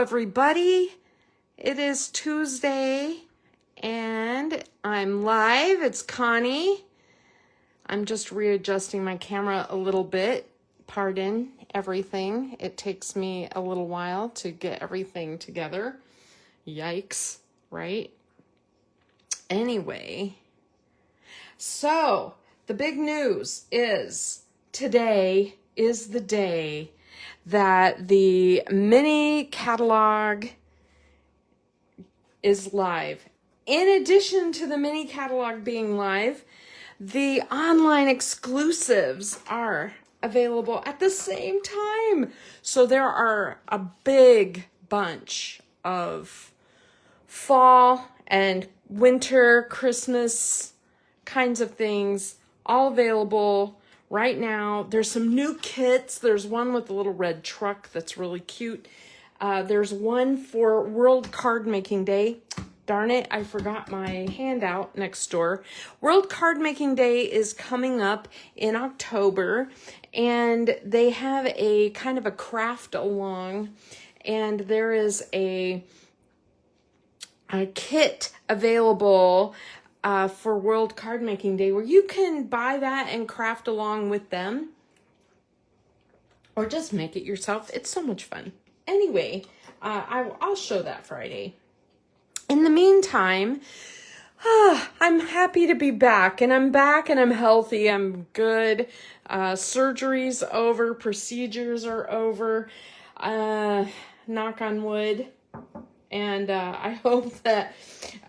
everybody. It is Tuesday and I'm live. It's Connie. I'm just readjusting my camera a little bit. Pardon everything. It takes me a little while to get everything together. Yikes, right? Anyway, so the big news is today is the day that the mini catalog is live. In addition to the mini catalog being live, the online exclusives are available at the same time. So there are a big bunch of fall and winter, Christmas kinds of things all available right now. There's some new kits. There's one with a little red truck that's really cute. There's one for World Card Making Day. Darn it, I forgot my handout next door. World Card Making Day is coming up in October, and they have a kind of a craft along, and there is a kit available for World Card Making Day where you can buy that and craft along with them or just make it yourself. It's so much fun. Anyway, I'll show that Friday. In the meantime, I'm happy to be back, and I'm back and I'm healthy. I'm good. Surgery's over. Procedures are over. Knock on wood. And I hope that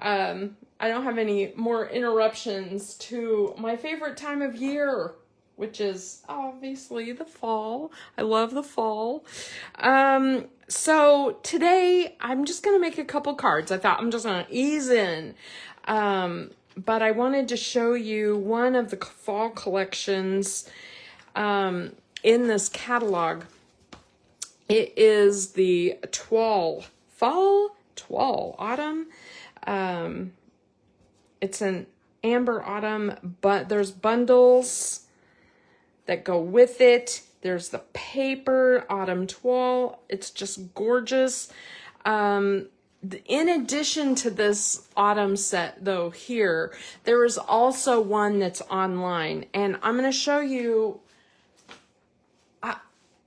I don't have any more interruptions to my favorite time of year, which is obviously the fall. I love the fall. So today I'm just going to make a couple cards. I thought I'm just going to ease in. But I wanted to show you one of the fall collections in this catalog. It is the autumn. It's an amber autumn, but there's bundles that go with it. There's the paper autumn toile. It's just gorgeous. In addition to this autumn set though, here, there is also one that's online, and I'm going to show you.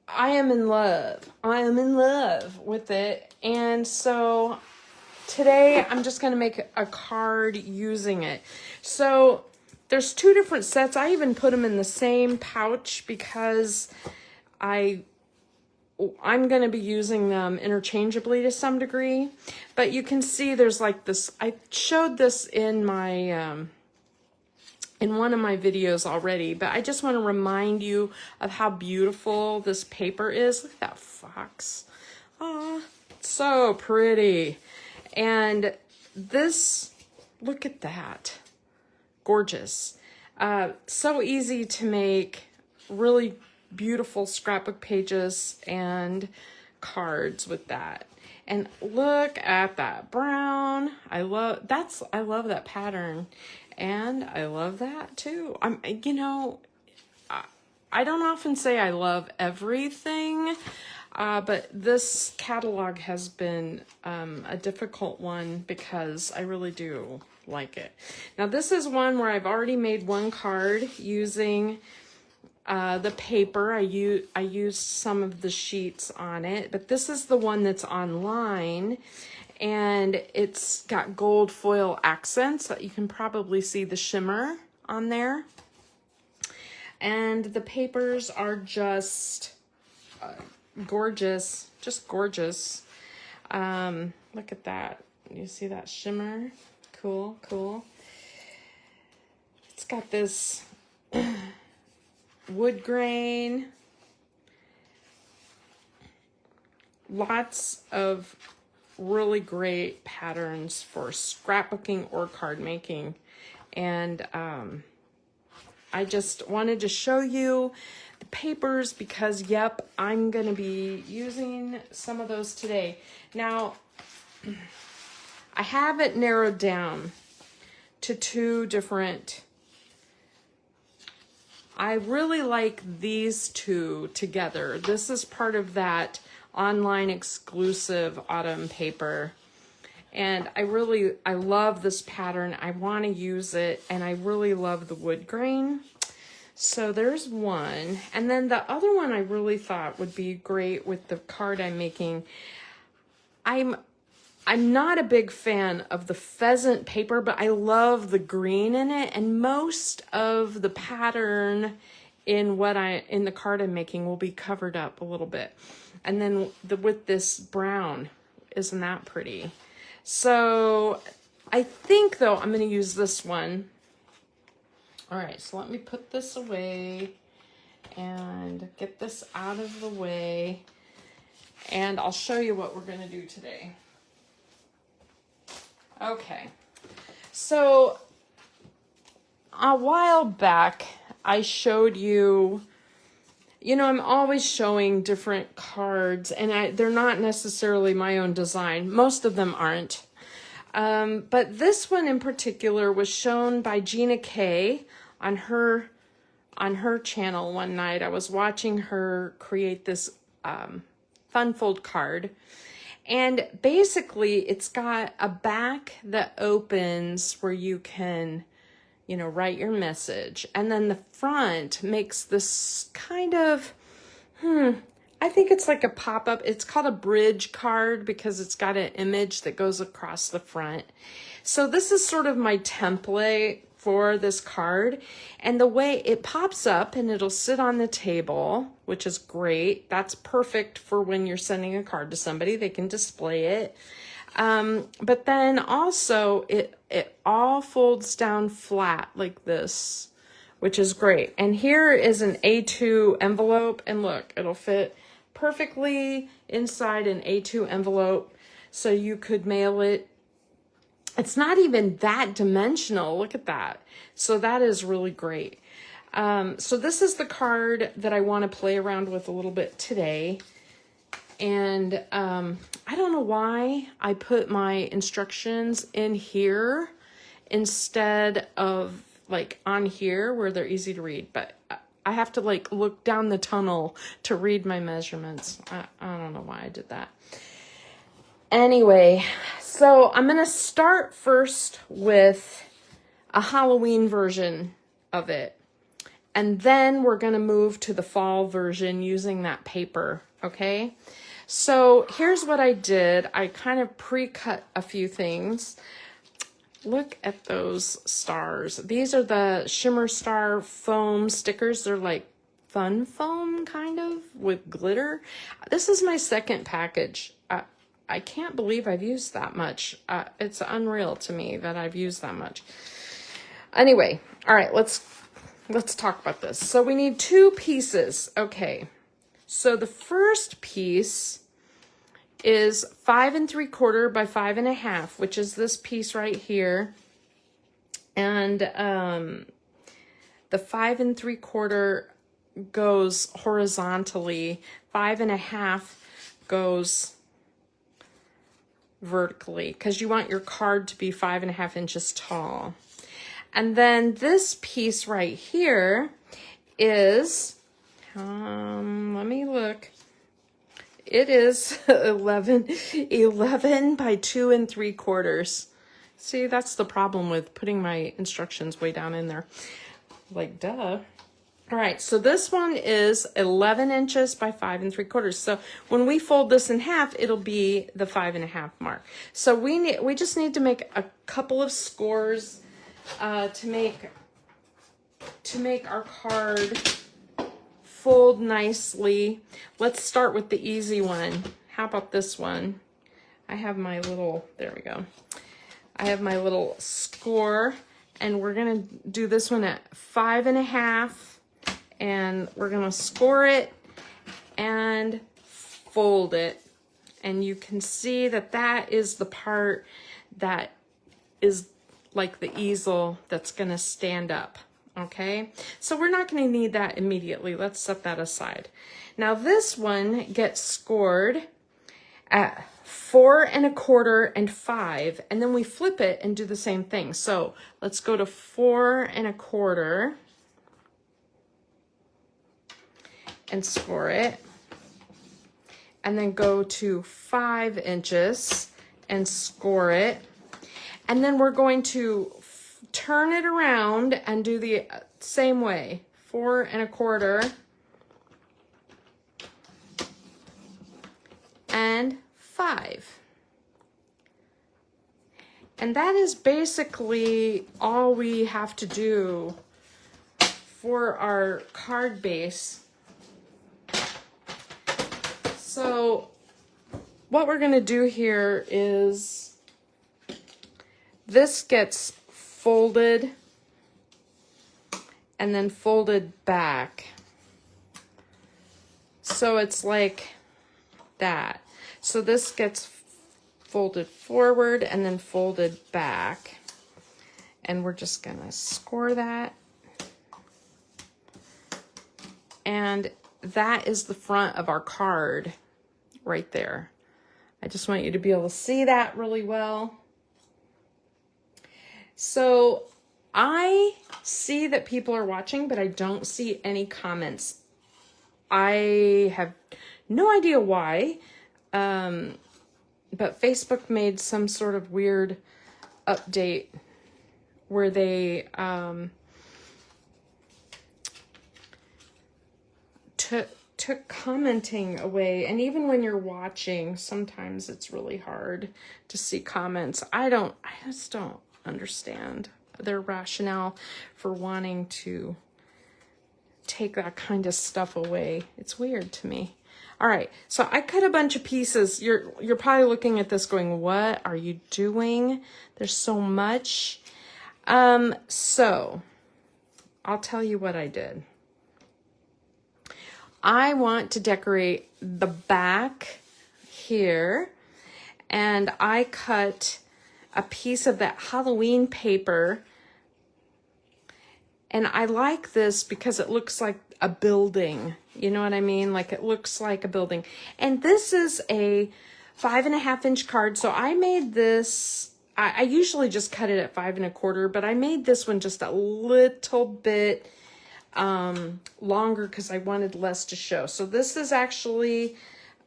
I am in love. I am in love with it. And so today I'm just going to make a card using it. So there's two different sets. I even put them in the same pouch because I'm going to be using them interchangeably to some degree. But you can see there's like this. I showed this in my in one of my videos already, but I just want to remind you of how beautiful this paper is. Look at that fox. Ah, so pretty. And this, look at that. Gorgeous. So easy to make, really beautiful scrapbook pages and cards with that. And look at that brown. I love that pattern. And I love that too. I don't often say I love everything, but this catalog has been a difficult one because I really do like it. Now this is one where I've already made one card using the paper. I used some of the sheets on it, but this is the one that's online. And it's got gold foil accents. You can probably see the shimmer on there. And the papers are just gorgeous, just gorgeous. Look at that. You see that shimmer? Cool, cool. It's got this wood grain. Lots of really great patterns for scrapbooking or card making. And I just wanted to show you the papers because, yep, I'm going to be using some of those today. Now, I have it narrowed down to two different. I really like these two together. This is part of that online exclusive autumn paper. And I love this pattern. I want to use it, and I really love the wood grain. So there's one. And then the other one I really thought would be great with the card I'm making. I'm not a big fan of the pheasant paper, but I love the green in it. And most of the pattern in the card I'm making will be covered up a little bit. And then with this brown, isn't that pretty? So I think though I'm going to use this one. All right, so let me put this away and get this out of the way, and I'll show you what we're going to do today. Okay, so a while back I showed you, I'm always showing different cards, and they're not necessarily my own design. Most of them aren't. But this one in particular was shown by Gina K on her channel one night. I was watching her create this fun fold card. And basically it's got a back that opens where you can, write your message. And then the front makes this kind of, I think it's like a pop-up. It's called a bridge card because it's got an image that goes across the front. So this is sort of my template for this card. And the way it pops up and it'll sit on the table, which is great. That's perfect for when you're sending a card to somebody. They can display it. But then also it all folds down flat like this, which is great. And here is an A2 envelope, and look, it'll fit perfectly inside an A2 envelope, so you could mail it. It's not even that dimensional. Look at that. So that is really great. So this is the card that I want to play around with a little bit today. And I don't know why I put my instructions in here instead of like on here where they're easy to read, but I have to like look down the tunnel to read my measurements. I don't know why I did that. Anyway, so I'm going to start first with a Halloween version of it. And then we're going to move to the fall version using that paper, okay? So here's what I did. I kind of pre-cut a few things. Look at those stars. These are the Shimmer Star foam stickers. They're like fun foam kind of with glitter. This is my second package. I can't believe I've used that much. It's unreal to me that I've used that much. Anyway, all right, let's talk about this. So we need two pieces. Okay. So the first piece is 5 3/4 by 5 1/2, which is this piece right here. And the 5 3/4 goes horizontally. 5 1/2 goes vertically because you want your card to be 5 1/2 inches tall. And then this piece right here is, let me look. It is 11 by 2 3/4. See, that's the problem with putting my instructions way down in there. Like, duh. All right, so this one is 11 inches by 5 3/4. So when we fold this in half, it'll be the 5 1/2 mark. So we just need to make a couple of scores to make our card fold nicely. Let's start with the easy one. How about this one? I have my little, there we go. I have my little score, and we're gonna do this one at 5 1/2, and we're gonna score it and fold it. And you can see that that is the part that is like the easel that's gonna stand up. Okay, so we're not going to need that immediately. Let's set that aside. Now this one gets scored at 4 1/4 and 5, and then we flip it and do the same thing. So let's go to 4 1/4 and score it. and then go to 5 inches and score it. And then we're going to turn it around and do the same way, 4 1/4 and 5. And that is basically all we have to do for our card base. So what we're going to do here is this gets folded and then folded back. So it's like that. So this gets folded forward and then folded back. And we're just going to score that. And that is the front of our card right there. I just want you to be able to see that really well. So I see that people are watching, but I don't see any comments. I have no idea why, but Facebook made some sort of weird update where they took commenting away. And even when you're watching, sometimes it's really hard to see comments. I just don't understand their rationale for wanting to take that kind of stuff away. It's weird to me. All right, so I cut a bunch of pieces. You're probably looking at this going, what are you doing? There's so much. So I'll tell you what I did. I want to decorate the back here, and I cut a piece of that Halloween paper, and I like this because it looks like a building. You know what I mean? Like it looks like a building. And this is a 5 1/2 inch card. So I made this, I usually just cut it at 5 1/4, but I made this one just a little bit longer because I wanted less to show. So this is actually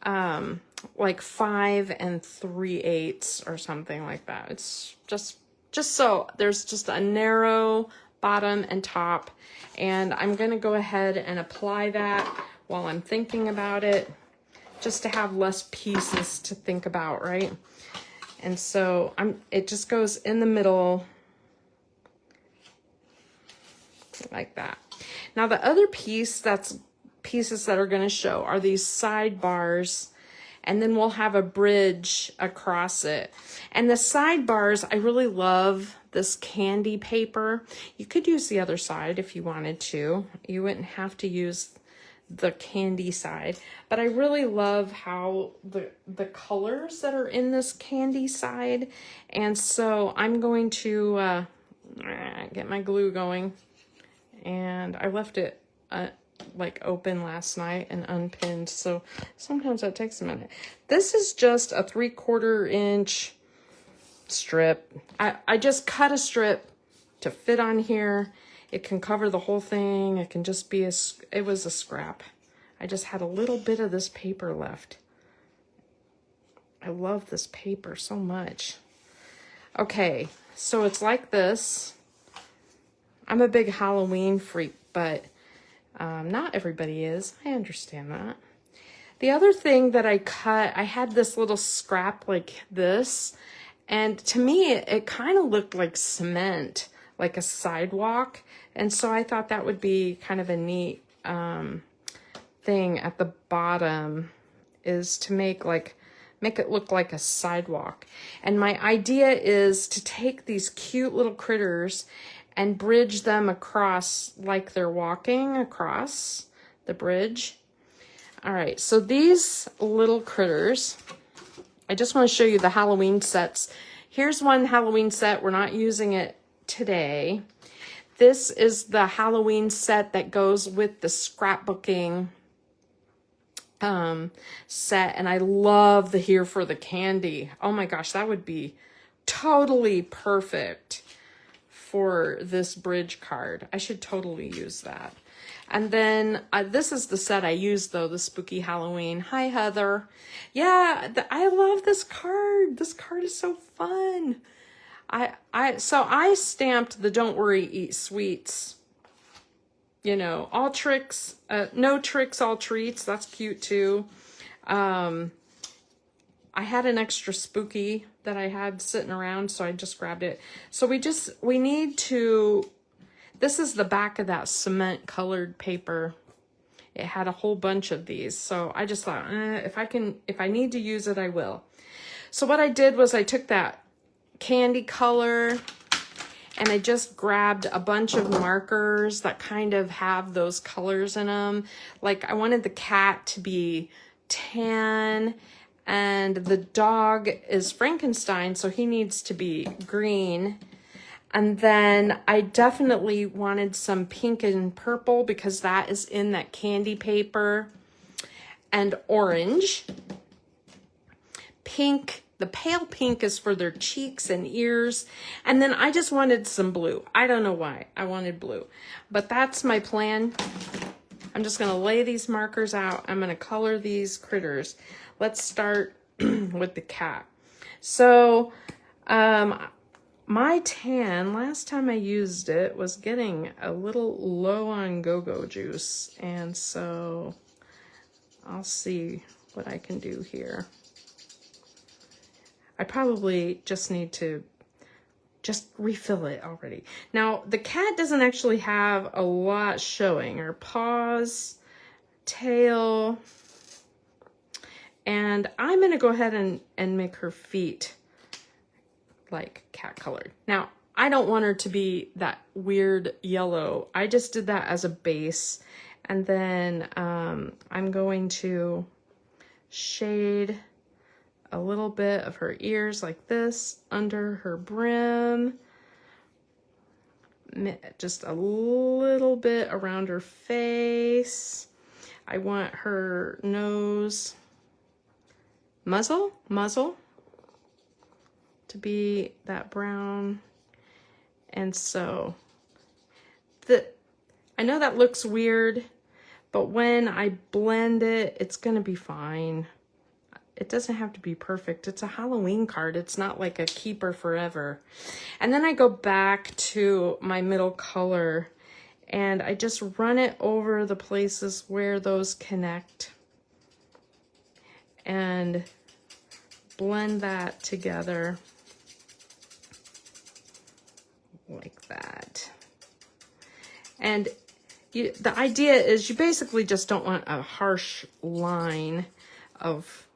like 5 3/8 or something like that. It's just so there's just a narrow bottom and top, and I'm gonna go ahead and apply that while I'm thinking about it, just to have less pieces to think about, right? And so it just goes in the middle like that. Now the other piece, that's pieces that are going to show, are these sidebars, and then we'll have a bridge across it. And the sidebars, I really love this candy paper. You could use the other side if you wanted to. You wouldn't have to use the candy side, but I really love how the colors that are in this candy side. And so I'm going to get my glue going, and I left it like open last night and unpinned, so sometimes that takes a minute. This is just a 3/4 inch strip. I just cut a strip to fit on here. It can cover the whole thing. It can just be it was a scrap. I just had a little bit of this paper left. I love this paper so much. Okay, so it's like this. I'm a big Halloween freak, but not everybody is. I understand that. The other thing that I cut, I had this little scrap like this, and to me, it kind of looked like cement, like a sidewalk. And so I thought that would be kind of a neat thing at the bottom, is to make it look like a sidewalk. And my idea is to take these cute little critters and bridge them across like they're walking across the bridge. All right, so these little critters, I just want to show you the Halloween sets. Here's one Halloween set. We're not using it today. This is the Halloween set that goes with the scrapbooking set, and I love the Here for the Candy. Oh my gosh, that would be totally perfect for this bridge card. I should totally use that. And then this is the set I used, though, the Spooky Halloween. Hi, Heather. Yeah, I love this card. This card is so fun. So I stamped the Don't Worry, Eat Sweets. You know, all tricks, no tricks, all treats. That's cute, too. I had an extra spooky that I had sitting around, so I just grabbed it. So we need to, this is the back of that cement colored paper. It had a whole bunch of these. So I just thought, if I need to use it, I will. So what I did was I took that candy color and I just grabbed a bunch of markers that kind of have those colors in them. Like I wanted the cat to be tan, and the dog is Frankenstein, so he needs to be green. And then I definitely wanted some pink and purple because that is in that candy paper. And orange. Pink, the pale pink is for their cheeks and ears. And then I just wanted some blue. I don't know why I wanted blue, but that's my plan. I'm just gonna lay these markers out. I'm gonna color these critters. Let's start with the cat. So, my tan, last time I used it, was getting a little low on go-go juice. And so I'll see what I can do here. I probably just need to just refill it already. Now, the cat doesn't actually have a lot showing. Her paws, tail, and I'm going to go ahead and make her feet like cat colored. Now, I don't want her to be that weird yellow. I just did that as a base. And then I'm going to shade a little bit of her ears like this under her brim. Just a little bit around her face. I want her nose, muzzle to be that brown. And so I know that looks weird, but when I blend it, it's gonna be fine. It doesn't have to be perfect. It's a Halloween card. It's not like a keeper forever. And then I go back to my middle color and I just run it over the places where those connect and blend that together like that. And the idea is you basically just don't want a harsh line of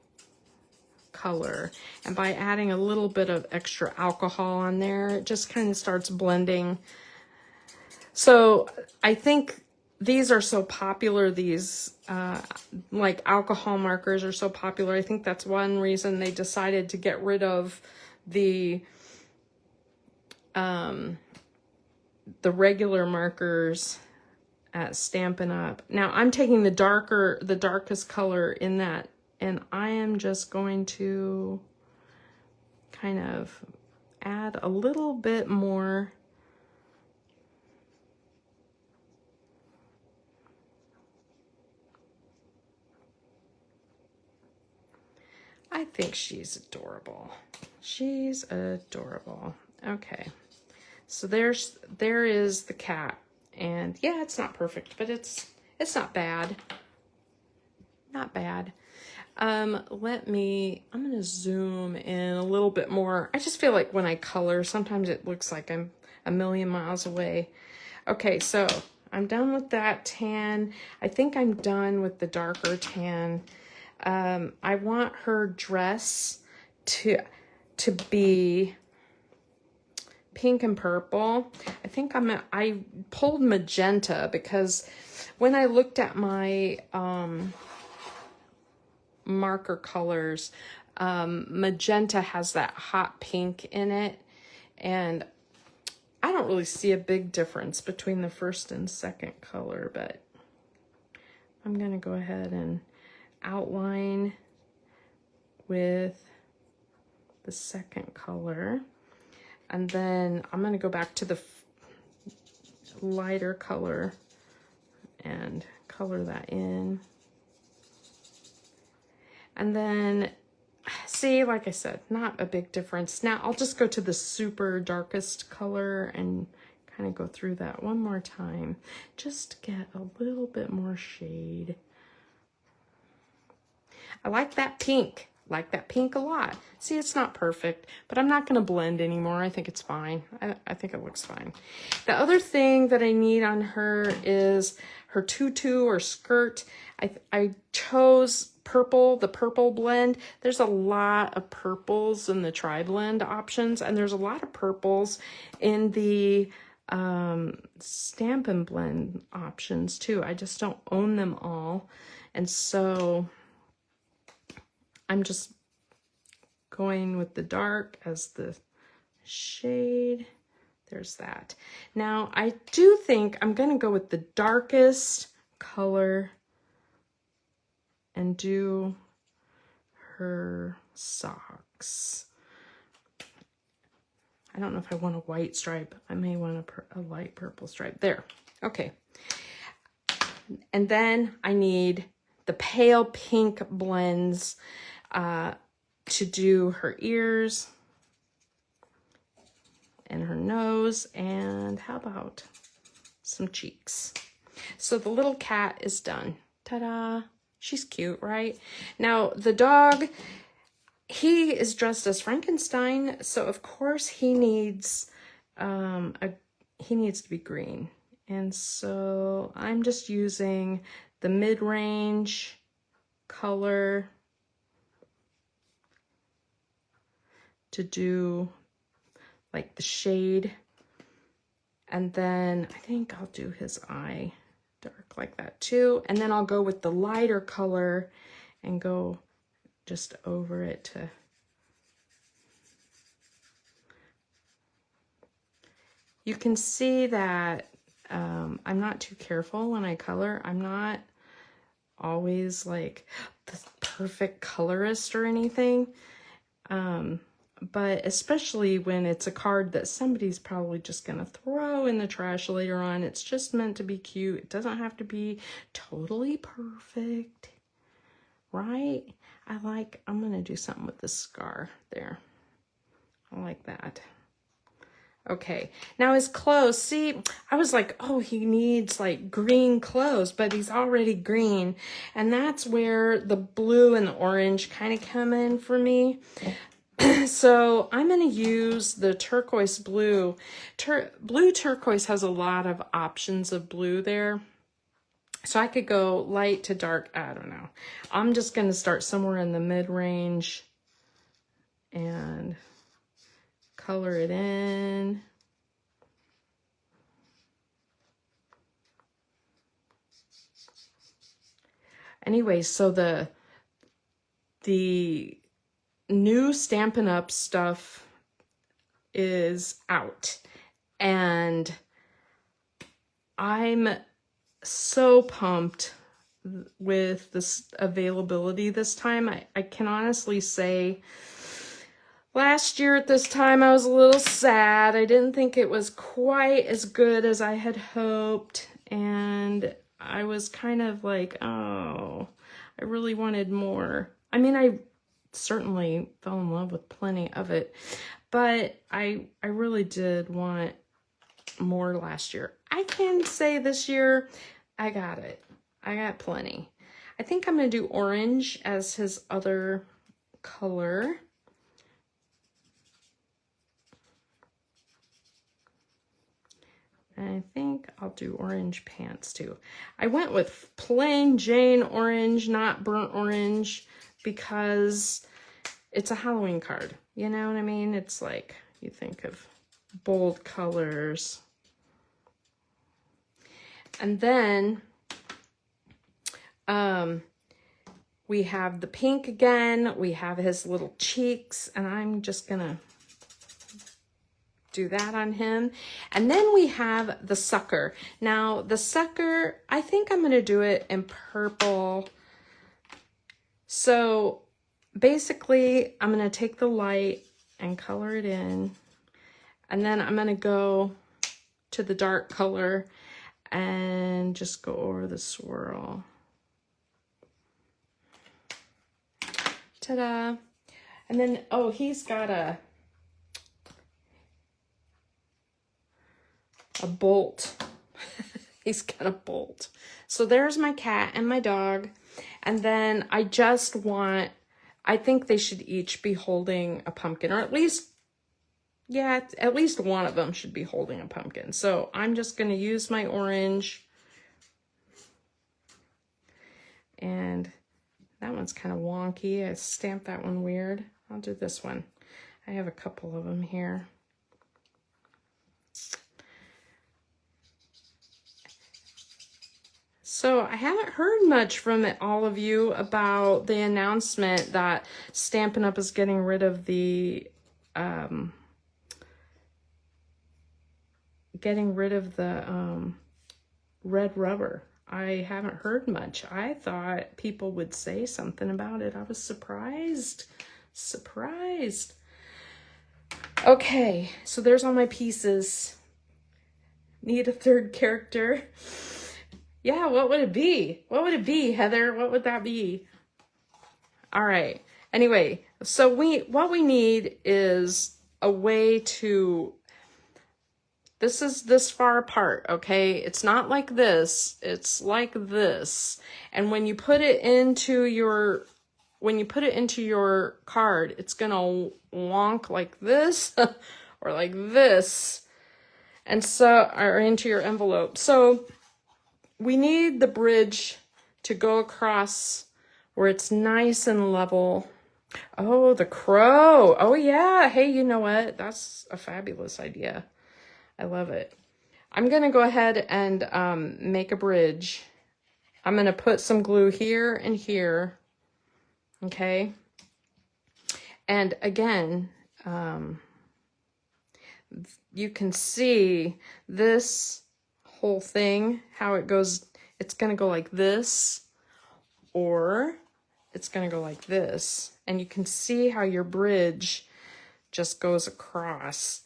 color. And by adding a little bit of extra alcohol on there, it just kind of starts blending. So I think these are so popular, these like alcohol markers are so popular. I think that's one reason they decided to get rid of the regular markers at Stampin' Up. Now I'm taking the darkest color in that, and I am just going to kind of add a little bit more. I think she's adorable. She's adorable. Okay. So there is the cat. And yeah, it's not perfect, but it's not bad. Not bad. I'm gonna zoom in a little bit more. I just feel like when I color, sometimes it looks like I'm a million miles away. Okay, so I'm done with that tan. I think I'm done with the darker tan. I want her dress to be pink and purple. I think I pulled magenta because when I looked at my marker colors, magenta has that hot pink in it, and I don't really see a big difference between the first and second color, but I'm gonna go ahead and outline with the second color. And then I'm going to go back to lighter color and color that in. And then, see, like I said, not a big difference. Now I'll just go to the super darkest color and kind of go through that one more time, just to get a little bit more shade. I like that pink. Like that pink a lot. See, it's not perfect, but I'm not going to blend anymore. I think it's fine. I think it looks fine. The other thing that I need on her is her tutu or skirt. I chose purple, the purple blend. There's a lot of purples in the tri-blend options, and there's a lot of purples in the Stampin' Blend options too. I just don't own them all, and so I'm just going with the dark as the shade. There's that. Now, I do think I'm going to go with the darkest color and do her socks. I don't know if I want a white stripe. I may want a light purple stripe. There. Okay. And then I need the pale pink blends to do her ears and her nose, and how about some cheeks. So the little cat is done. Ta-da! She's cute, right? Now the dog, he is dressed as Frankenstein, so of course he needs he needs to be green, and so I'm just using the mid-range color to do like the shade, and then I think I'll do his eye dark like that too, and then I'll go with the lighter color and go just over it to you can see that I'm not too careful when I color. I'm not always like the perfect colorist or anything. But especially when it's a card that somebody's probably just going to throw in the trash later on. It's just meant to be cute. It doesn't have to be totally perfect, right? I'm going to do something with this scar there. I like that. Okay, now his clothes, see, I was like, oh, he needs like green clothes, but he's already green. And that's where the blue and the orange kind of come in for me. So I'm going to use the turquoise blue. Blue turquoise has a lot of options of blue there. So I could go light to dark. I don't know. I'm just going to start somewhere in the mid-range and color it in. Anyway, so the new Stampin' Up stuff is out, and I'm so pumped with this availability this time. I can honestly say last year at this time I was a little sad. I didn't think it was quite as good as I had hoped, and I was kind of like, oh, I really wanted more. I mean, I certainly fell in love with plenty of it, but I really did want more last year. I can say this year I got it. I got plenty. I think I'm going to do orange as his other color. And I think I'll do orange pants too. I went with plain Jane orange, not burnt orange, because it's a Halloween card. You know what I mean? It's like, you think of bold colors. And then we have the pink again. We have his little cheeks, and I'm just gonna do that on him. And then we have the sucker. Now the sucker, I think I'm gonna do it in purple. So basically I'm gonna take the light and color it in, and then I'm gonna go to the dark color and just go over the swirl. Ta-da! And then, oh, he's got a bolt. He's got a bolt. So there's my cat and my dog. And then I just want, I think they should each be holding a pumpkin, or at least, yeah, at least one of them should be holding a pumpkin. So I'm just going to use my orange. And that one's kind of wonky. I stamped that one weird. I'll do this one. I have a couple of them here. So I haven't heard much from all of you about the announcement that Stampin' Up! Is getting rid of the red rubber. I haven't heard much. I thought people would say something about it. I was surprised. Surprised. Okay, so there's all my pieces. Need a third character. Yeah, what would it be? What would it be, Heather? What would that be? All right. Anyway, so what we need is a way to, this is this far apart, okay? It's not like this. It's like this. And when you put it into your card, it's gonna wonk like this or like this. And so, or into your envelope. So we need the bridge to go across where it's nice and level. Oh, the crow. Oh yeah. Hey, you know what? That's a fabulous idea. I love it. I'm going to go ahead and make a bridge. I'm going to put some glue here and here. Okay. And again, you can see this whole thing, how it goes. It's going to go like this, or it's going to go like this. And you can see how your bridge just goes across.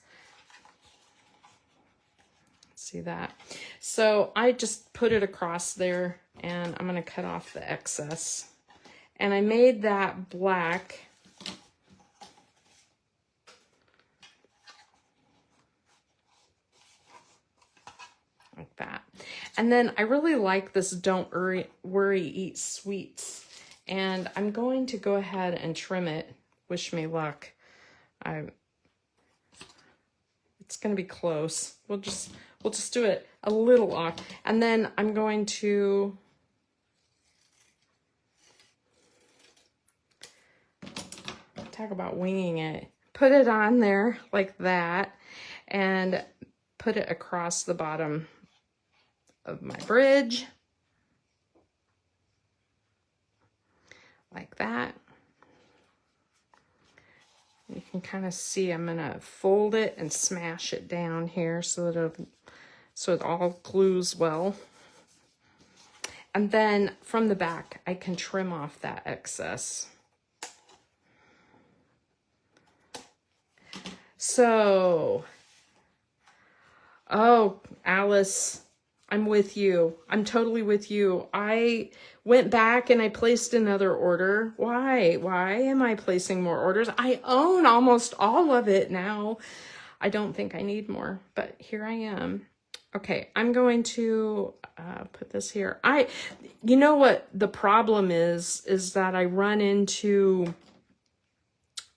See that? So I just put it across there, and I'm going to cut off the excess. And I made that black. Like that. And then I really like this Don't Worry, Eat Sweets. And I'm going to go ahead and trim it. Wish me luck. It's going to be close. We'll just do it a little off. And then I'm going to talk about winging it. Put it on there like that and put it across the bottom of my bridge like that. You can kind of see I'm gonna fold it and smash it down here so that it all glues well. And then from the back, I can trim off that excess. So, oh, Alice, I'm with you. I'm totally with you. I went back and I placed another order. Why? Why am I placing more orders? I own almost all of it now. I don't think I need more, but here I am. Okay, I'm going to put this here. You know what the problem is that I run into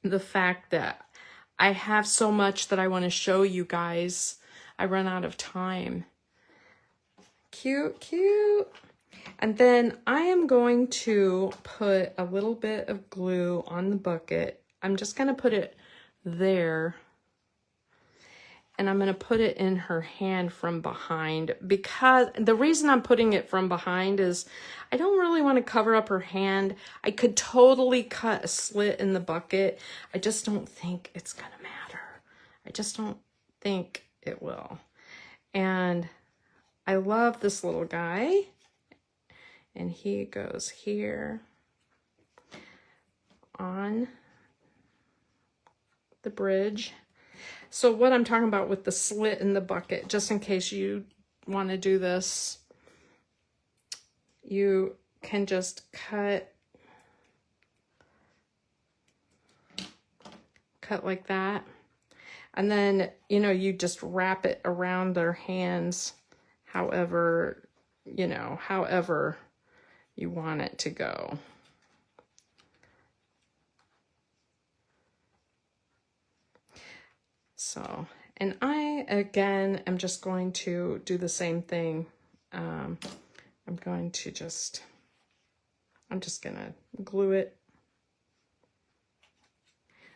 the fact that I have so much that I want to show you guys. I run out of time. Cute, cute. And then I am going to put a little bit of glue on the bucket. I'm just going to put it there. And I'm going to put it in her hand from behind, because the reason I'm putting it from behind is I don't really want to cover up her hand. I could totally cut a slit in the bucket. I just don't think it's going to matter. I just don't think it will. And I love this little guy. And he goes here on the bridge. So what I'm talking about with the slit in the bucket, just in case you want to do this, you can just cut like that. And then, you know, you just wrap it around their hands, however, you know, however you want it to go. So, and I, again, am just going to do the same thing. I'm just gonna glue it.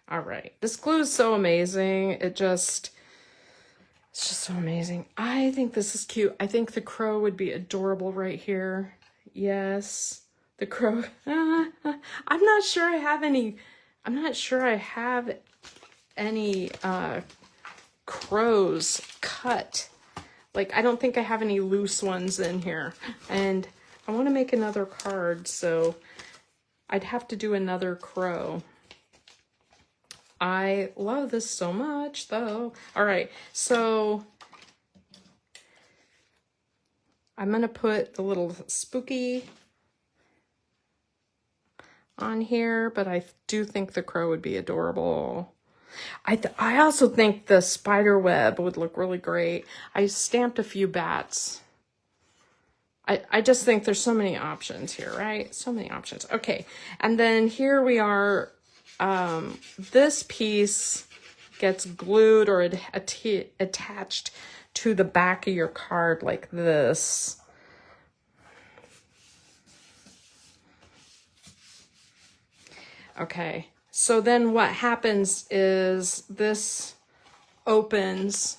All right, this glue is so amazing. It's just so amazing. I think this is cute. I think the crow would be adorable right here. Yes, the crow. I'm not sure I have any. I'm not sure I have any crows cut. Like, I don't think I have any loose ones in here. And I want to make another card, so I'd have to do another crow. I love this so much, though. All right, so I'm going to put the little spooky on here, but I do think the crow would be adorable. I also think the spider web would look really great. I stamped a few bats. I just think there's so many options here, right? So many options. Okay, and then here we are. This piece gets glued or attached to the back of your card like this. Okay, so then what happens is this opens,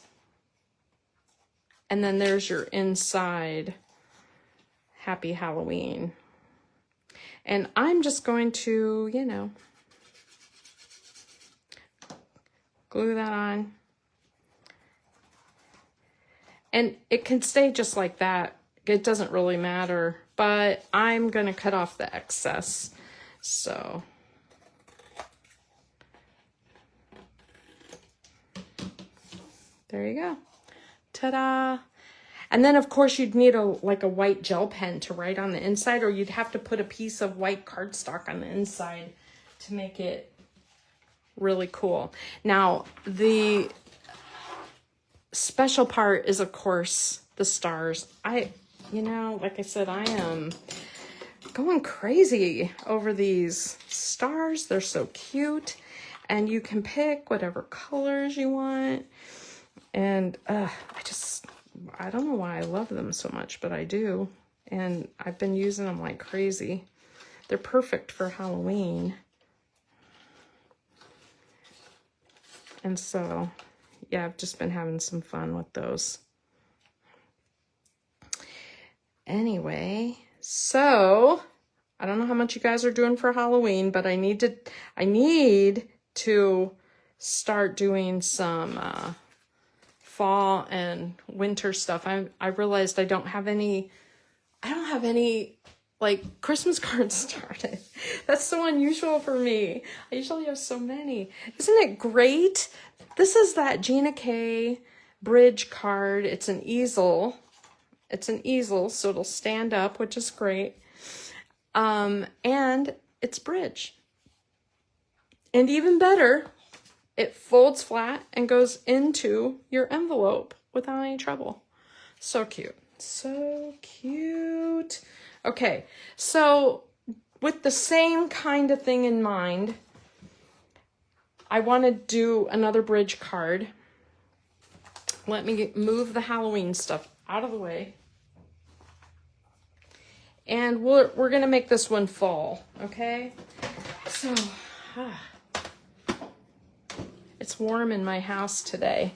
and then there's your inside Happy Halloween. And I'm just going to, you know, glue that on. And it can stay just like that. It doesn't really matter, but I'm going to cut off the excess. So there you go. Ta-da. And then of course you'd need like a white gel pen to write on the inside, or you'd have to put a piece of white cardstock on the inside to make it really cool. Now, the special part is, of course, the stars. You know, like I said, I am going crazy over these stars. They're so cute. And you can pick whatever colors you want. And I don't know why I love them so much, but I do. And I've been using them like crazy. They're perfect for Halloween. And so, yeah, I've just been having some fun with those. Anyway, so I don't know how much you guys are doing for Halloween, but I need to start doing some fall and winter stuff. I realized I don't have any like Christmas cards started. That's so unusual for me. I usually have so many. Isn't it great? This is that Gina K bridge card. It's an easel. It's an easel, so it'll stand up, which is great. And it's bridge. And even better, it folds flat and goes into your envelope without any trouble. So cute. So cute. Okay, so with the same kind of thing in mind, I want to do another bridge card. Let me move the Halloween stuff out of the way. And we're going to make this one fall, okay? So, it's warm in my house today.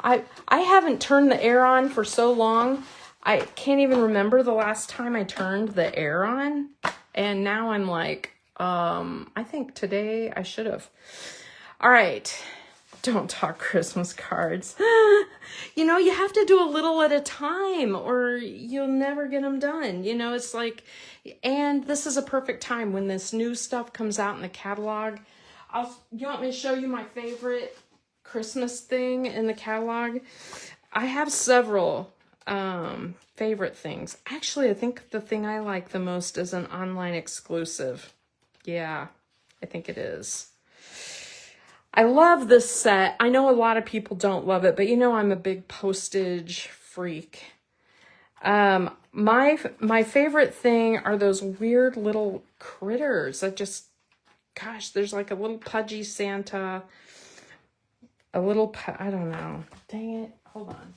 I haven't turned the air on for so long. I can't even remember the last time I turned the air on. And now I'm like, I think today I should have. All right. Don't talk Christmas cards. You know, you have to do a little at a time or you'll never get them done. You know, it's like, and this is a perfect time when this new stuff comes out in the catalog. You want me to show you my favorite Christmas thing in the catalog. I have several favorite things. Actually, I think the thing I like the most is an online exclusive. Yeah, I think it is. I love this set. I know a lot of people don't love it, but you know I'm a big postage freak. My favorite thing are those weird little critters that just, gosh, there's like a little pudgy Santa, a little, I don't know. Dang it. Hold on.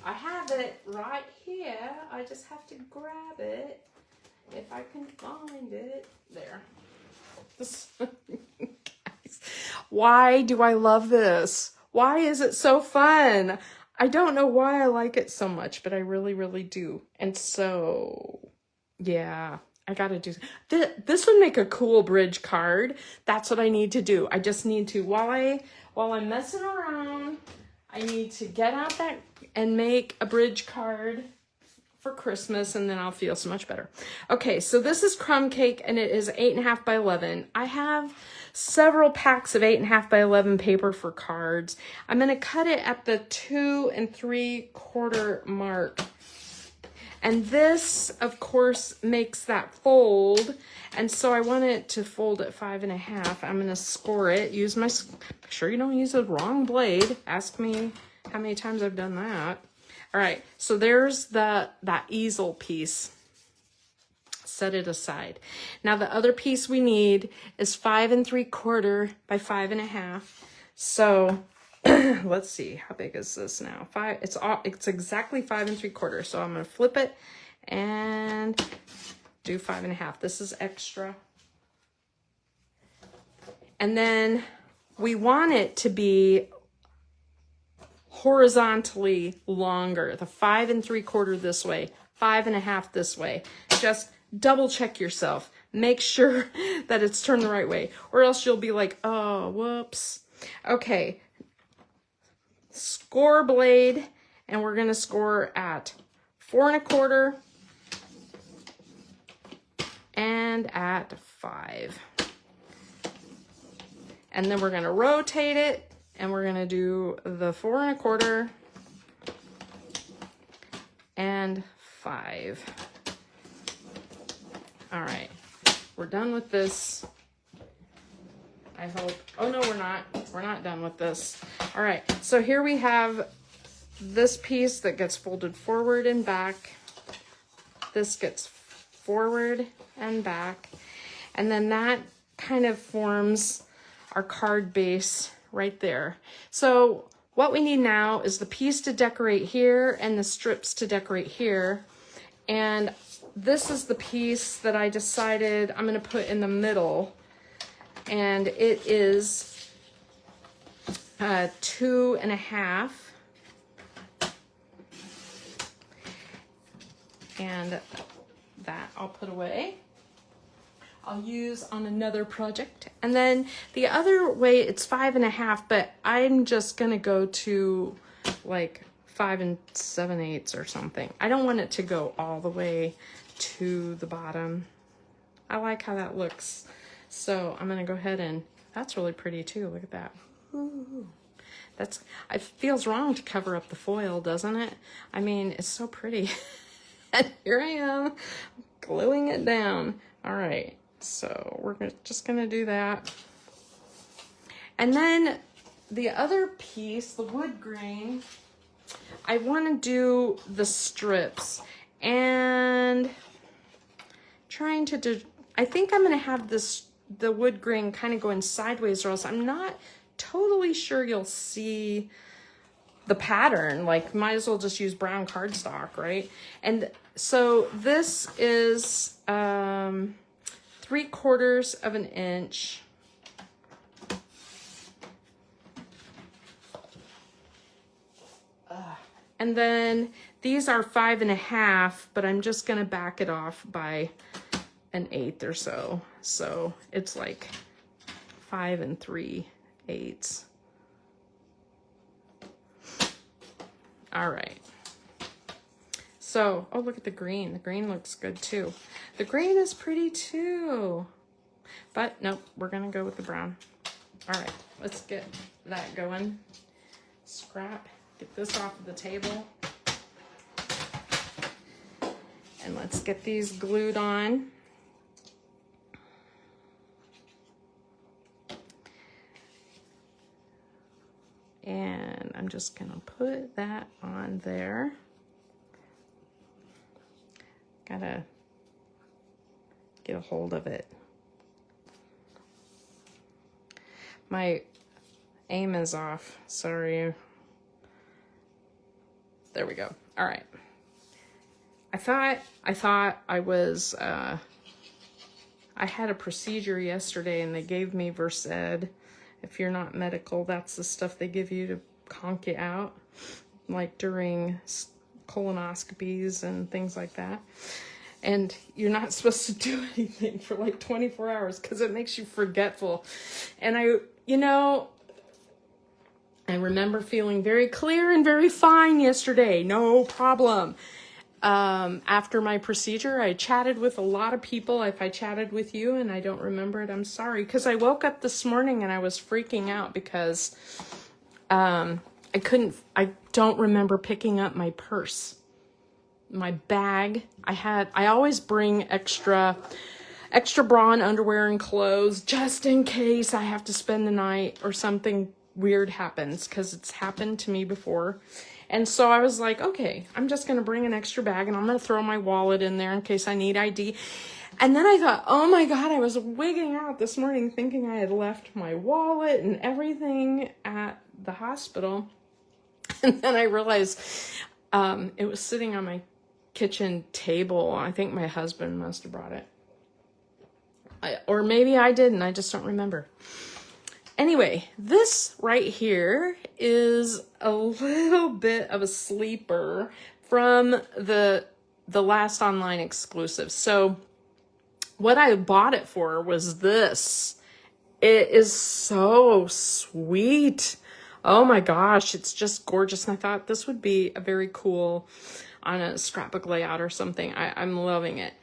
I have it right here. I just have to grab it if I can find it. There. This, guys, why do I love this? Why is it so fun? I don't know why I like it so much, but I really, really do. And so, yeah, I gotta do this. Would make a cool bridge card. That's what I need to do. I just need to, while I'm messing around, I need to get out that and make a bridge card for Christmas, and then I'll feel so much better. Okay, so this is crumb cake, and it is 8.5 by 11. I have several packs of 8.5 by 11 paper for cards. I'm gonna cut it at the 2 3/4 mark. And this, of course, makes that fold. And so I want it to fold at 5.5. I'm gonna score it, use my, make sure you don't use the wrong blade. Ask me how many times I've done that. All right, so there's that easel piece. Set it aside. Now the other piece we need is 5 3/4 by 5.5. So let's see, how big is this now? It's exactly 5 3/4. So I'm gonna flip it and do 5.5. This is extra. And then we want it to be horizontally longer. The 5 3/4 this way, 5.5 this way. Just double check yourself. Make sure that it's turned the right way, or else you'll be like, oh, whoops. Okay. Score blade, and we're gonna score at 4 1/4 and at 5. And then we're gonna rotate it, and we're gonna do the 4 1/4 and 5. All right, we're done with this. I hope. Oh no, we're not. We're not done with this. All right, so here we have this piece that gets folded forward and back. This gets forward and back. And then that kind of forms our card base right there. So what we need now is the piece to decorate here and the strips to decorate here. And this is the piece that I decided I'm gonna put in the middle. And it is 2.5. And that I'll put away. I'll use on another project. And then the other way, it's 5.5, but I'm just gonna go to like 5 7/8 or something. I don't want it to go all the way to the bottom. I like how that looks. So I'm gonna go ahead and, that's really pretty too, look at that. Ooh. It feels wrong to cover up the foil, doesn't it? I mean, it's so pretty. And here I am, gluing it down. All right, so we're just gonna do that. And then the other piece, the wood grain, I wanna do the strips. And trying to do, I think I'm gonna have the wood grain kind of going sideways, or else I'm not totally sure you'll see the pattern. Like, might as well just use brown cardstock, right? And so this is 3/4 of an inch. And then these are 5.5, but I'm just gonna back it off by 1/8 or so. So it's like 5 3/8. All right. So, oh, look at the green. The green looks good too. The green is pretty too. But nope, we're gonna go with the brown. All right, let's get that going. Scrap, get this off of the table. And let's get these glued on. And I'm just gonna put that on there. Gotta get a hold of it. My aim is off, sorry. There we go. All right. I thought I was, I had a procedure yesterday and they gave me Versed. If you're not medical, that's the stuff they give you to conk you out, like during colonoscopies and things like that. And you're not supposed to do anything for like 24 hours because it makes you forgetful. And I remember feeling very clear and very fine yesterday. No problem. After my procedure, I chatted with a lot of people. If I chatted with you and I don't remember it, I'm sorry. Because I woke up this morning and I was freaking out because I don't remember picking up my purse, my bag. I always bring extra bra and underwear and clothes just in case I have to spend the night or something weird happens, because it's happened to me before. And so I was like, okay, I'm just going to bring an extra bag and I'm going to throw my wallet in there in case I need ID. And then I thought, oh my God, I was wigging out this morning thinking I had left my wallet and everything at the hospital. And then I realized it was sitting on my kitchen table. I think my husband must have brought it. Or maybe I didn't. I just don't remember. Anyway, this right here is a little bit of a sleeper from the last online exclusive. So what I bought it for was this. It is so sweet. Oh my gosh, it's just gorgeous. And I thought this would be a very cool on a scrapbook layout or something. I'm loving it.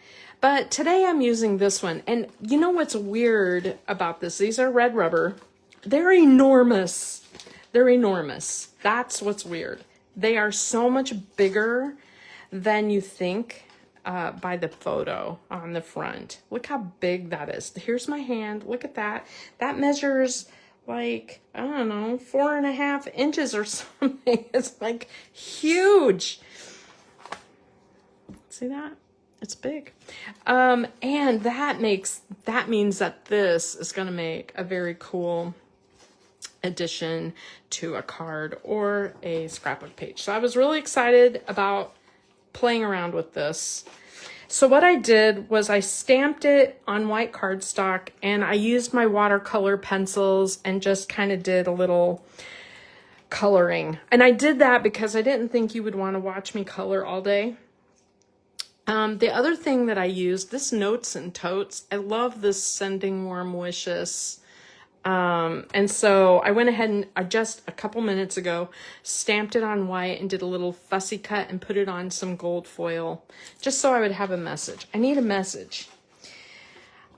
But today I'm using this one. And you know what's weird about this? These are red rubber. They're enormous. They're enormous. That's what's weird. They are so much bigger than you think by the photo on the front. Look how big that is. Here's my hand. Look at that. That measures like, I don't know, 4.5 inches or something. It's like huge. See that? It's big. And that means that this is going to make a very cool addition to a card or a scrapbook page. So I was really excited about playing around with this. So what I did was I stamped it on white cardstock and I used my watercolor pencils and just kind of did a little coloring. And I did that because I didn't think you would want to watch me color all day. The other thing that I used, this Notes and Totes. I love this Sending Warm Wishes. And so I went ahead and I just a couple minutes ago stamped it on white and did a little fussy cut and put it on some gold foil just so I would have a message. I need a message.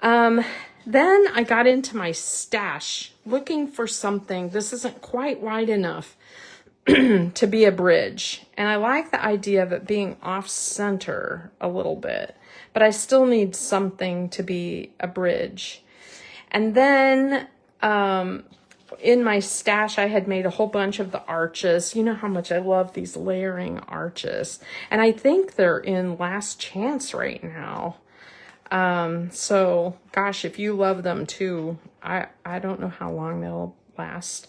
Then I got into my stash looking for something. This isn't quite wide enough to be a bridge. And I like the idea of it being off center a little bit, but I still need something to be a bridge. And then in my stash, I had made a whole bunch of the arches. You know how much I love these layering arches. And I think they're in Last Chance right now. So gosh, if you love them too, I don't know how long they'll last.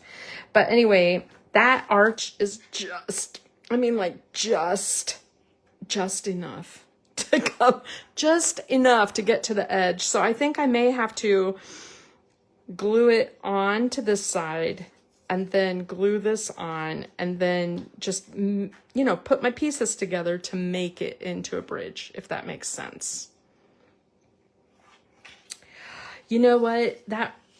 But anyway, that arch is just enough to come, just enough to get to the edge. So I think I may have to glue it on to this side and then glue this on and then just, put my pieces together to make it into a bridge, if that makes sense. You know what?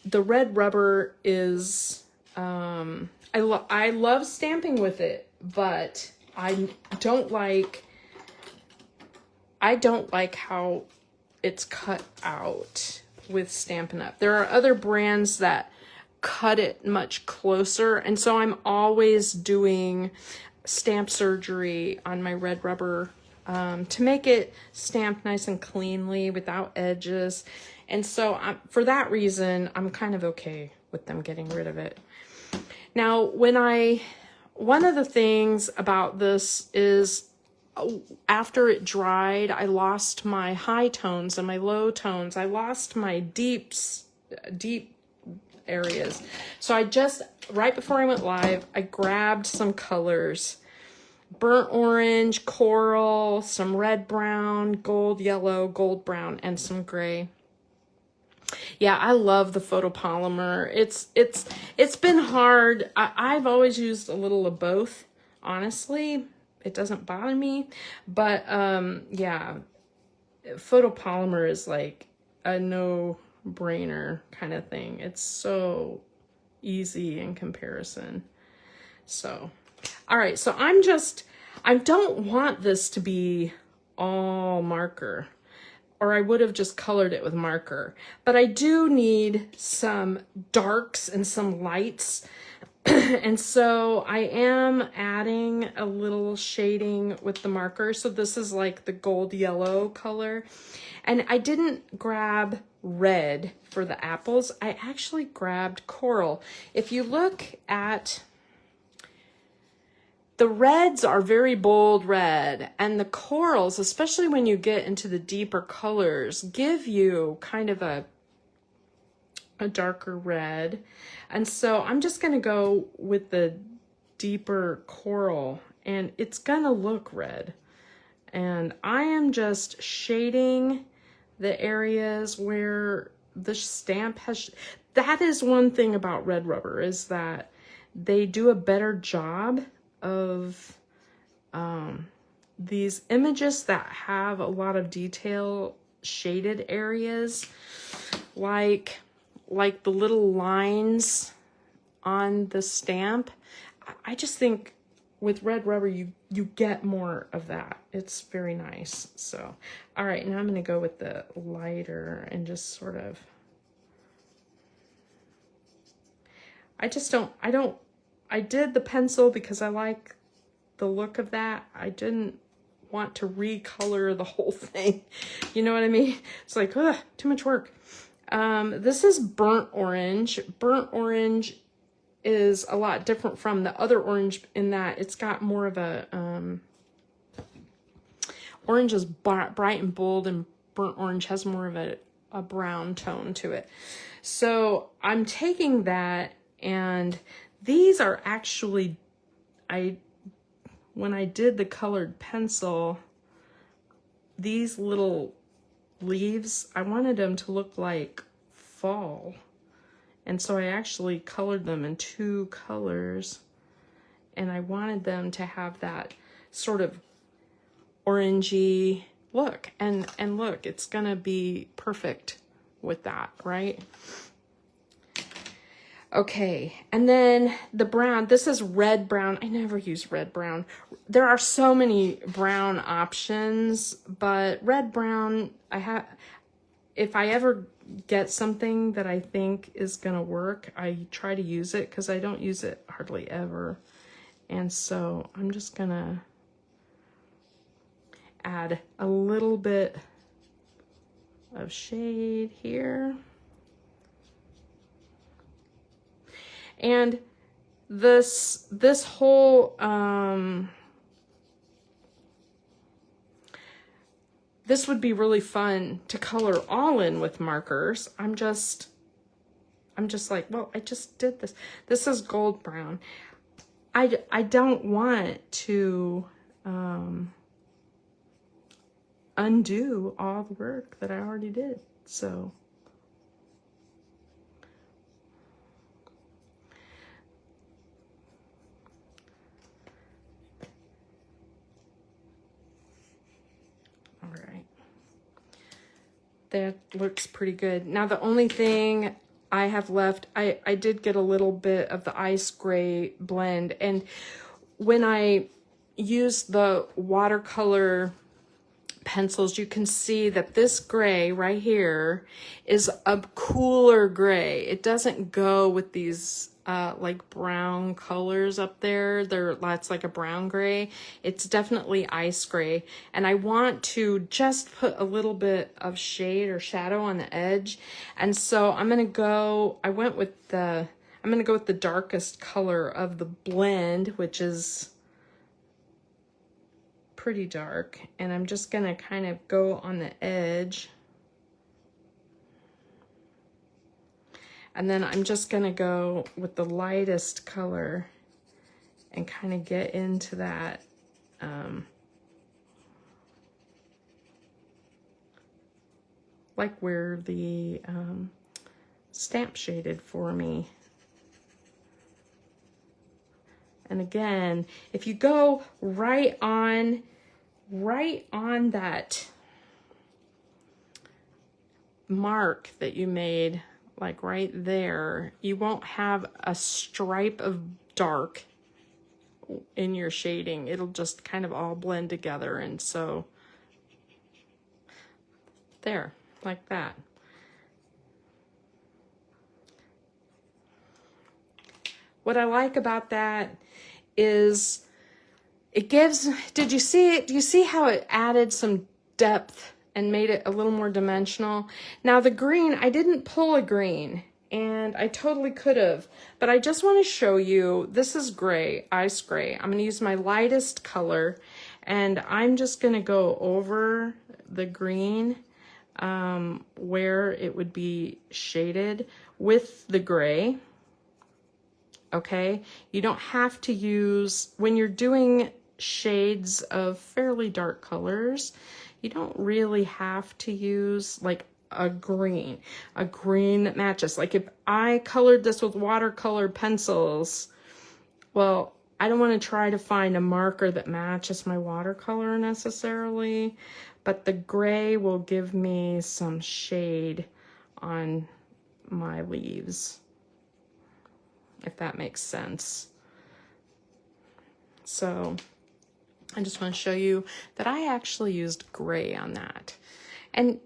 The red rubber is, I love stamping with it, but I don't like how it's cut out with Stampin' Up. There are other brands that cut it much closer. And so I'm always doing stamp surgery on my red rubber to make it stamped nice and cleanly without edges. And so for that reason, I'm kind of okay with them getting rid of it. Now, one of the things about this is after it dried, I lost my high tones and my low tones. I lost my deep areas. So right before I went live, I grabbed some colors: burnt orange, coral, some red brown, gold yellow, gold brown, and some gray. Yeah, I love the photopolymer. It's been hard. I've always used a little of both, honestly. It doesn't bother me, but yeah, photopolymer is like a no-brainer kind of thing. It's so easy in comparison. So, all right, so I don't want this to be all marker, or I would have just colored it with marker, but I do need some darks and some lights. And so I am adding a little shading with the marker. So this is like the gold yellow color. And I didn't grab red for the apples. I actually grabbed coral. If you look at the reds are very bold red, and the corals, especially when you get into the deeper colors, give you kind of a darker red. And so I'm just going to go with the deeper coral, and it's going to look red. And I am just shading the areas where the stamp has... That is one thing about red rubber, is that they do a better job of these images that have a lot of detail shaded areas, like the little lines on the stamp. I just think with red rubber, you get more of that. It's very nice. So, all right, now I'm going to go with the lighter and just sort of, I did the pencil because I like the look of that. I didn't want to recolor the whole thing. You know what I mean? It's like, ugh, too much work. This is burnt orange. Burnt orange is a lot different from the other orange in that it's got more of a, orange is bright and bold, and burnt orange has more of a brown tone to it. So I'm taking that, and these are actually, when I did the colored pencil, these little leaves, I wanted them to look like fall. And so I actually colored them in 2 colors, and I wanted them to have that sort of orangey look. And look, it's gonna be perfect with that, right? Okay, and then the brown, this is red brown. I never use red brown. There are so many brown options, but red brown, if I ever get something that I think is gonna work, I try to use it because I don't use it hardly ever. And so I'm just gonna add a little bit of shade here. And this whole, this would be really fun to color all in with markers. I'm just like, well, I just did this. This is gold brown. I don't want to undo all the work that I already did. So that looks pretty good. Now the only thing I have left, I did get a little bit of the ice gray blend, and when I used the watercolor pencils, you can see that this gray right here is a cooler gray. It doesn't go with these like brown colors up there. That's like a brown gray. It's definitely ice gray. And I want to just put a little bit of shade or shadow on the edge. And so I'm going to go with the darkest color of the blend, which is pretty dark. And I'm just going to kind of go on the edge. And then I'm just going to go with the lightest color and kind of get into that like where the stamp shaded for me. And again, if you go right on that mark that you made, like right there, you won't have a stripe of dark in your shading. It'll just kind of all blend together. And so there, like that. What I like about that is it gives, did you see it? Do you see how it added some depth and made it a little more dimensional? Now the green, I didn't pull a green, and I totally could have, but I just want to show you, this is gray, ice gray. I'm going to use my lightest color, and I'm just going to go over the green where it would be shaded with the gray. Okay, you don't have to use, when you're doing shades of fairly dark colors, you don't really have to use like a green that matches. Like if I colored this with watercolor pencils, well, I don't want to try to find a marker that matches my watercolor necessarily, but the gray will give me some shade on my leaves, if that makes sense. So I just want to show you that I actually used gray on that. And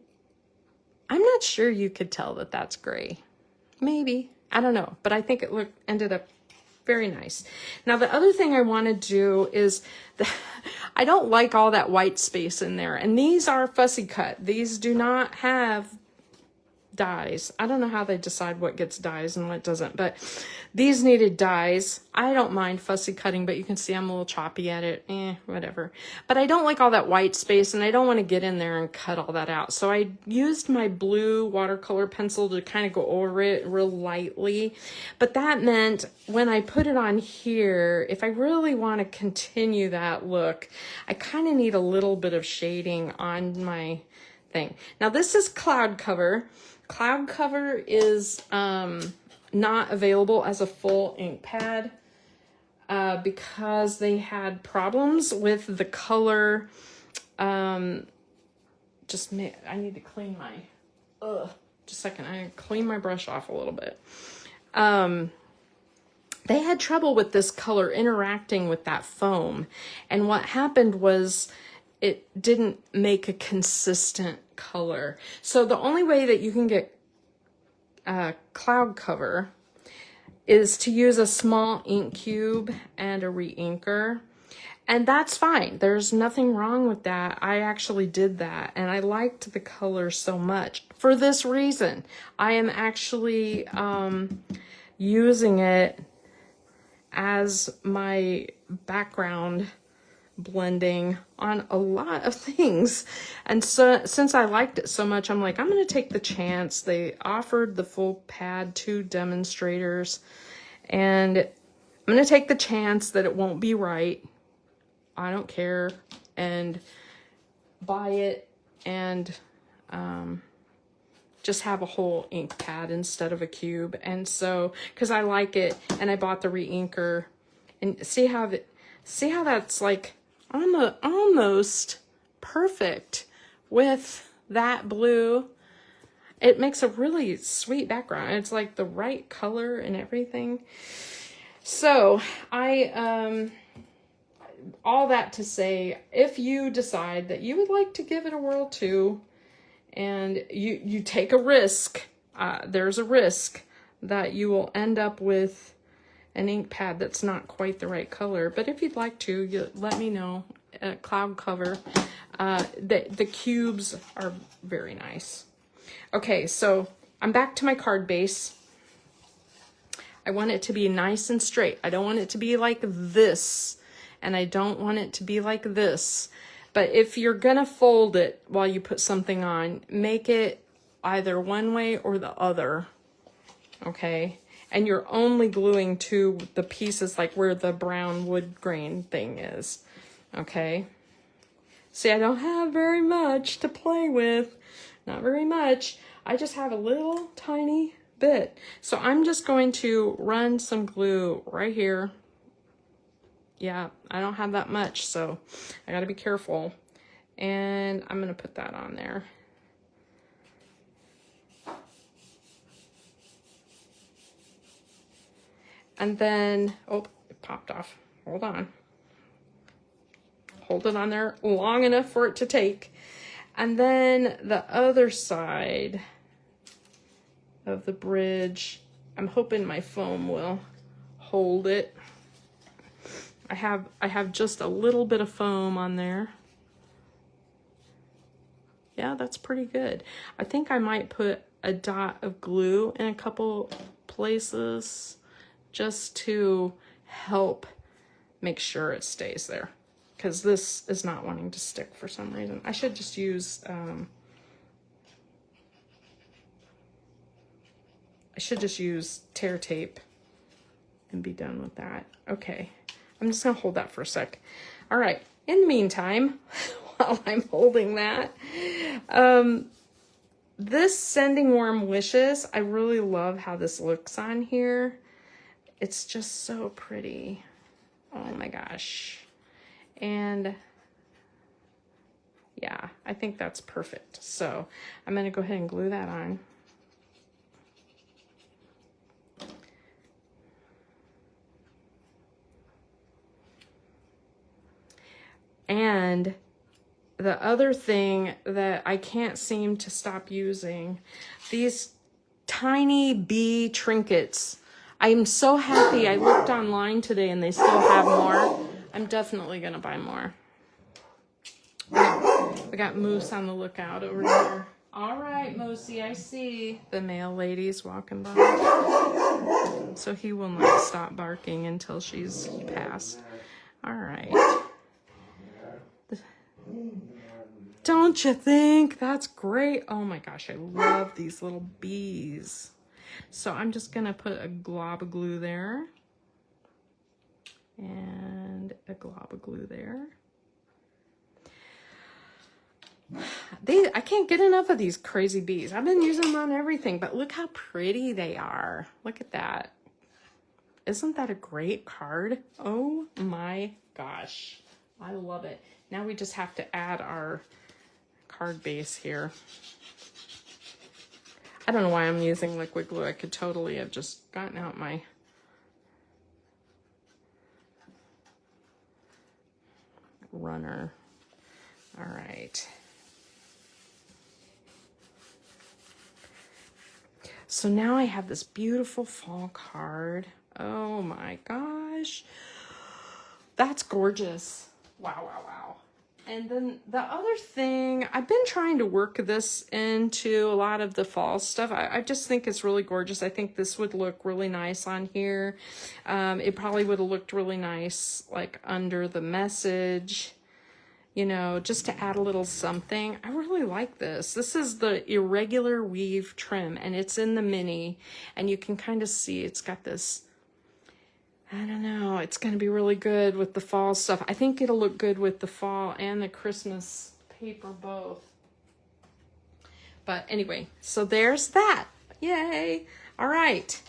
I'm not sure you could tell that that's gray. Maybe, I don't know, but I think it ended up very nice. Now the other thing I want to do is, I don't like all that white space in there. And these are fussy cut. These do not have dyes. I don't know how they decide what gets dyes and what doesn't, but these needed dyes. I don't mind fussy cutting, but you can see I'm a little choppy at it. Whatever. But I don't like all that white space, and I don't want to get in there and cut all that out. So I used my blue watercolor pencil to kind of go over it real lightly. But that meant when I put it on here, if I really want to continue that look, I kind of need a little bit of shading on my thing. Now this is Cloud Cover. Cloud Cover is not available as a full ink pad because they had problems with the color. I need to clean my, just a second, I clean my brush off a little bit. They had trouble with this color interacting with that foam. And what happened was it didn't make a consistent color. So the only way that you can get Cloud Cover is to use a small ink cube and a re-inker. And that's fine. There's nothing wrong with that. I actually did that, and I liked the color so much. For this reason, I am actually using it as my background blending on a lot of things. And so since I liked it so much, I'm like, I'm going to take the chance. They offered the full pad to demonstrators, and I'm going to take the chance that it won't be right. I don't care, and buy it and just have a whole ink pad instead of a cube. And so, because I like it, and I bought the re-inker, and see how that's like almost perfect with that blue. It makes a really sweet background. It's like the right color and everything. So all that to say, if you decide that you would like to give it a whirl too, and you take a risk, there's a risk that you will end up with an ink pad that's not quite the right color. But if you'd like to, you let me know. Cloud cover. The cubes are very nice. Okay, so I'm back to my card base. I want it to be nice and straight. I don't want it to be like this, and I don't want it to be like this. But if you're gonna fold it while you put something on, make it either one way or the other, okay? And you're only gluing to the pieces like where the brown wood grain thing is, okay? See, I don't have very much to play with, not very much. I just have a little tiny bit. So I'm just going to run some glue right here. Yeah, I don't have that much, so I gotta be careful. And I'm gonna put that on there. And then, oh, it popped off. Hold on. Hold it on there long enough for it to take. And then the other side of the bridge, I'm hoping my foam will hold it. I have just a little bit of foam on there. Yeah, that's pretty good. I think I might put a dot of glue in a couple places just to help make sure it stays there, because this is not wanting to stick for some reason. I should just use tear tape and be done with that. Okay, I'm just gonna hold that for a sec. All right, in the meantime, while I'm holding that, this Sending Warm Wishes, I really love how this looks on here. It's just so pretty. Oh my gosh. And yeah, I think that's perfect. So I'm gonna go ahead and glue that on. And the other thing that I can't seem to stop using, these tiny bee trinkets. I'm so happy I looked online today and they still have more. I'm definitely gonna buy more. We got Moose on the lookout over here. All right, Moosey, I see the mail lady's walking by. So he will not stop barking until she's passed. All right. Don't you think? That's great. Oh my gosh, I love these little bees. So I'm just gonna put a glob of glue there. And a glob of glue there. I can't get enough of these crazy bees. I've been using them on everything, but look how pretty they are. Look at that. Isn't that a great card? Oh my gosh. I love it. Now we just have to add our card base here. I don't know why I'm using liquid glue. I could totally have just gotten out my runner. All right. So now I have this beautiful fall card. Oh my gosh. That's gorgeous. Wow, wow, wow. And then the other thing, I've been trying to work this into a lot of the fall stuff. I just think it's really gorgeous. I think this would look really nice on here. It probably would have looked really nice like under the message, you know, just to add a little something. I really like this. This is the irregular weave trim, and it's in the mini, and you can kind of see it's got this, I don't know, it's going to be really good with the fall stuff. I think it'll look good with the fall and the Christmas paper both. But anyway, so there's that. Yay. All right.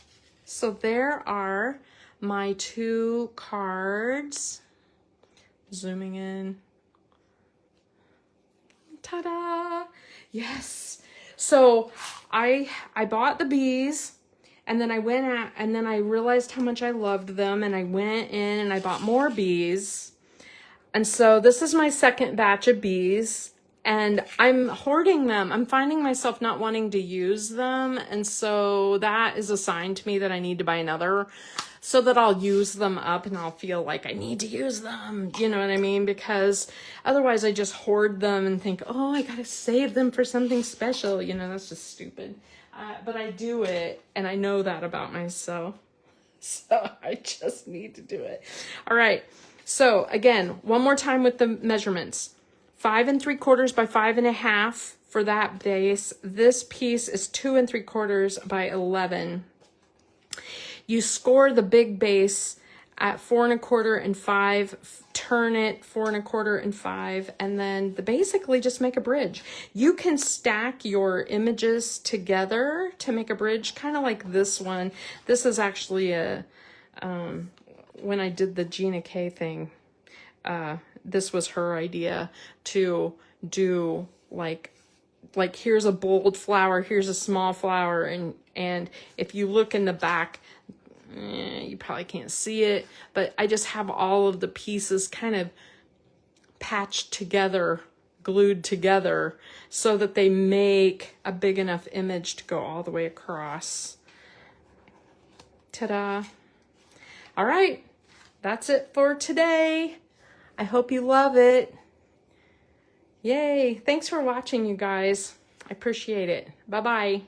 So there are my two cards. Zooming in. Ta-da! Yes. So I bought the bees. And then I went out, and then I realized how much I loved them, and I went in and I bought more bees. And so this is my second batch of bees, and I'm hoarding them. I'm finding myself not wanting to use them. And so that is a sign to me that I need to buy another, so that I'll use them up and I'll feel like I need to use them. You know what I mean? Because otherwise I just hoard them and think, oh, I gotta save them for something special. You know, that's just stupid. But I do it, and I know that about myself. So I just need to do it. All right. So again, one more time with the measurements. 5 3/4 by 5 1/2 for that base. This piece is 2 3/4 by 11. You score the big base at 4 1/4 and 5, turn it 4 1/4 and 5, and then basically just make a bridge. You can stack your images together to make a bridge, kind of like this one. This is actually a, when I did the Gina K thing, this was her idea to do like here's a bold flower, here's a small flower, and if you look in the back, you probably can't see it, but I just have all of the pieces kind of patched together, glued together, so that they make a big enough image to go all the way across. Ta-da. All right, that's it for today. I hope you love it. Yay. Thanks for watching, you guys. I appreciate it. Bye-bye.